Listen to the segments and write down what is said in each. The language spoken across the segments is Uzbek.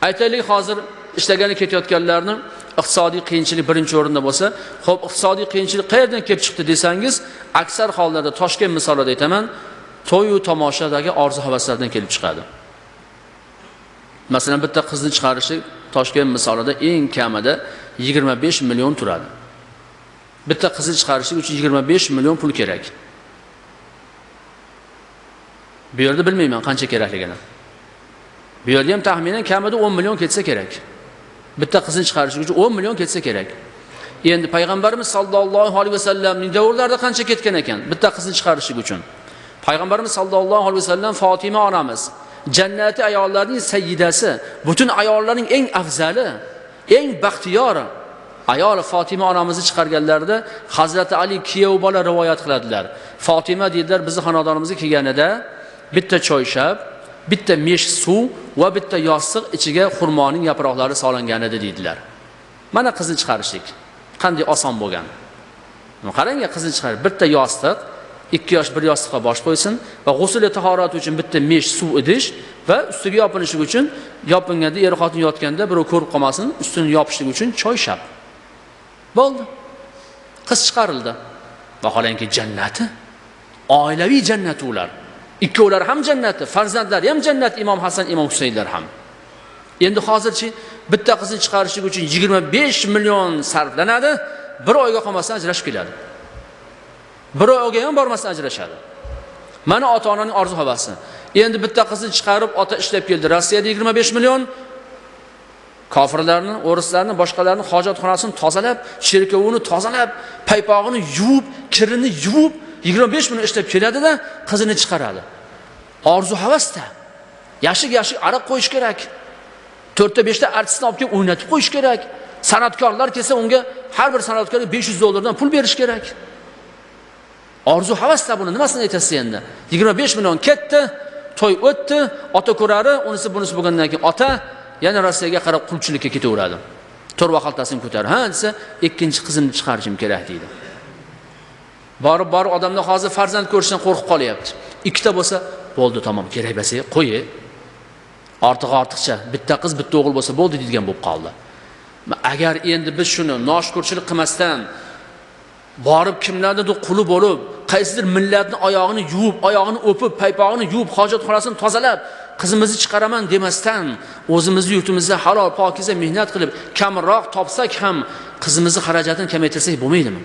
Aytaylik, hozir ishlagani ketayotganlarning iqtisodiy qiyinchilik birinchi o'rinda bo'lsa, xo'p, iqtisodiy qiyinchilik qayerdan kelib chiqdi desangiz, aksar hollarda Toshkent misolida aytaman, to'y va tomoshadagi orzu-havaslardan kelib chiqadi. Masalan, bitta qizni chiqarishi Toshkent misolida eng kamida 25 million turadi. Bitta qizni chiqarishi uchun 25 million pul kerak. Bu yerda bilmayman qancha kerakligini. Bu yerda ham taxminan kamida 10 million ketsa kerak. Bitta qizni chiqarish uchun 10 million ketsa kerak. Endi payg'ambarimiz sollallohu alayhi vasallamning davrlarida qancha ketgan ekan bitta qizni chiqarish uchun? Payg'ambarimiz sollallohu alayhi vasallam Fatima onamiz jannati ayollarning sayyidasi, butun ayollarning eng afzali, eng baxtiyori ayol Fatima onamizni chiqarganlarida Hazrati Ali kiyov bola rivoyat qiladilar. Fatima dedilar, bizni xonadonimizga kelganida bitta choyshab, bitta mesh suv va bitta yostiq ichiga xurmoning yaproqlari solingan edi dedilar. Mana qizni chiqarishlik qanday oson bo'lgan. Qarang, qizni chiqarib bitta yostiq, 2 yosh bir yostiqqa bosh qo'ysin va g'usl tahorat uchun bitta mesh suv idish va ustiga yopinishi uchun yopinganda er xotin yotganda birov ko'rib qolmasin, ustini yopishlik uchun choyshab. Bo'ldi. Qiz chiqarildi. Vaholanki jannati, oilaviy jannati ular. Ikkovlar ham jannati, farzandlari ham jannat, Imom Hasan, Imom Husaynlar ham. Endi hozirchi bitta qizni chiqarishlik uchun 25 million sarflanadi, bir oyga qolmasdan ajrashib keladi. Bir oyga ham bormasdan ajrashadi. Mana ota-onaning orzu havasi. Endi bitta qizni chiqarib ota ishlab keldi. Rossiyada 25 million kofirlarni, o'rislarni, boshqalarni hojatxonasini tozalab, cherkovini tozalab, paypog'ini yuvib, kirini yuvib 25 million ishlab keladi-da, qizini chiqaradi. Orzu havasda. Yashik araq qo'yish kerak. 4-5 ta artistni olib kelib o'ynatib qo'yish kerak. San'atkorlar kelsa unga har bir san'atkorga $500 dan pul berish kerak. Orzu havasda buni nimasini aytasiz endi? 25 million ketdi, to'y o'tdi, ota ko'rari, unisi bunisi bo'lgandan keyin ota yana Rossiyaga qarab qulchilikka ketaveradi. To'rva xaltasini ko'tarib, ha desa, ikkinchi qizimni chiqarishim kerak deydi. Borib odamlar hozir farzand ko'rishdan qo'rqib qolyapti. Ikkita bo'lsa, bo'ldi, tamom, kerak bo'lsa qo'y. Ortiqcha bitta qiz, bitta o'g'il bo'lsa bo'ldi degan bo'lib qoldi. Agar endi biz shuni noshkurchilik qilmasdan borib kimlarnidir quli bo'lib, qaysidir millatning oyog'ini yuvib, oyog'ini o'pib, paypog'ini yuvib, hojatxonasini tozalab, qizimizni chiqaraman demasdan, o'zimizni yurtimizda halol, pokiza mehnat qilib, kamroq topsak ham qizimizni xarajatini kamaytirsak bo'lmaydimi?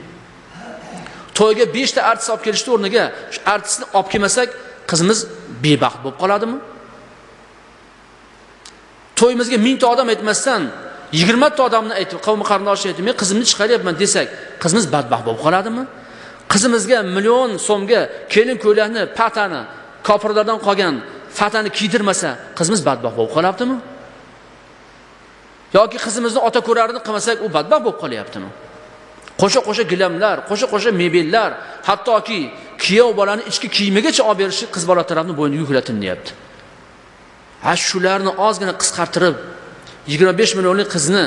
To'yga 5 ta artist olib kelishdi o'rniga, shu artistni olib kelmasak, qizimiz bebaxt bo'lib qoladimi? To'yimizga 1000 ta odam aytmasdan 20 ta odamni aytib, qavm qarindoshi aytib, men qizimni chiqaryapman desak, qizimiz badbaxt bo'lib qoladimi? Qizimizga million so'mga kelin ko'ylakni, patani, kofirlardan qolgan fatani kiydirmasa, qizimiz badbaxt bo'lib qoladimi? Yoki qizimizni ota ko'rarini qilmasak, u badbaxt bo'lib qolyaptimi? Qo'sha gilamlar, qo'sha mebellar, hattoki kiyov bolani ichki kiyimigacha olib berishi qiz bola tarafini bo'yniga yuklatin deyapti. Ha, shularni ozgina qisqartirib 25 millionlik qizni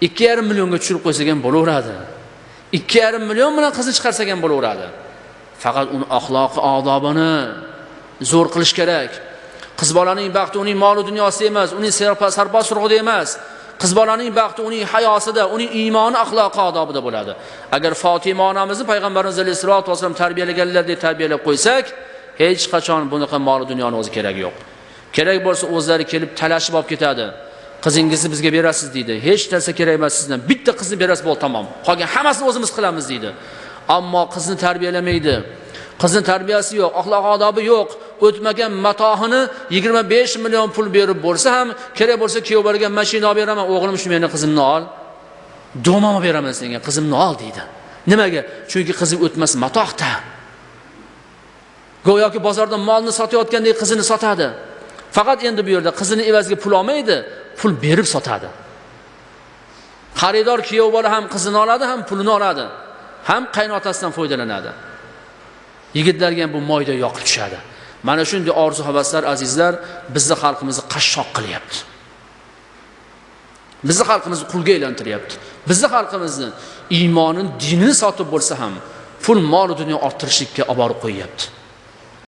2,5 millionga tushirib qo'ysak ham bo'laveradi. 2,5 million bilan qizni chiqarsak ham bo'laveradi. Faqat uni axloqi, odobini zo'r qilish kerak. Qiz bolaning baxti uning mol dunyosi emas, uning sarpo surg'ida emas. Qiz bolaning baxti uning hayosida, uning iymoni, axloqi, odobida bo'ladi. Agar Fatima onamizni payg'ambarimiz sollallohu alayhi vasallam tarbiyalaganlardek tarbiyalab qo'ysak, hech qachon bunaqa mol dunyoni o'zi kerak yo'q. Kerak bo'lsa o'zlari kelib talashib olib ketadi. Qizingizni bizga berasiz deydi. Hech narsa kerak emas sizdan. Bitta qizni berasiz bo'l, tamom. Qolgan hammasini o'zimiz qilamiz deydi. Ammo qizni tarbiyalamaydi. Qizning tarbiyasi yo'q, axloq odobi yo'q. O'tmagan matohini 25 million pul berib bo'lsa ham, kerak bo'lsa kuyov bergan mashina olib beraman, o'g'lim shu meni qizimni ol. Domamni beraman senga, qizimni ol deydi. Nimaga? Chunki qizi o'tmas matohda. Go'yoki bozorda molni sotayotgandek qizini sotadi. Faqat endi bu yerda qizini evaziga pul olmaydi, pul berib sotadi. Xaridor kuyov bola ham qizini oladi, ham pulini oladi. Ham qaynotasidan foydalanadi. Yigitlarga ham bu moyda yoqib tushadi. Mana shunday orzu havaslar azizlar bizni xalqimizni qashshoq qilyapti. Bizni xalqimizni qulga aylantiryapti. Bizni xalqimizni iymonin, dinini sotib bo'lsa ham pul, mol, dunyo orttirishlikka olib borib qo'yyapti.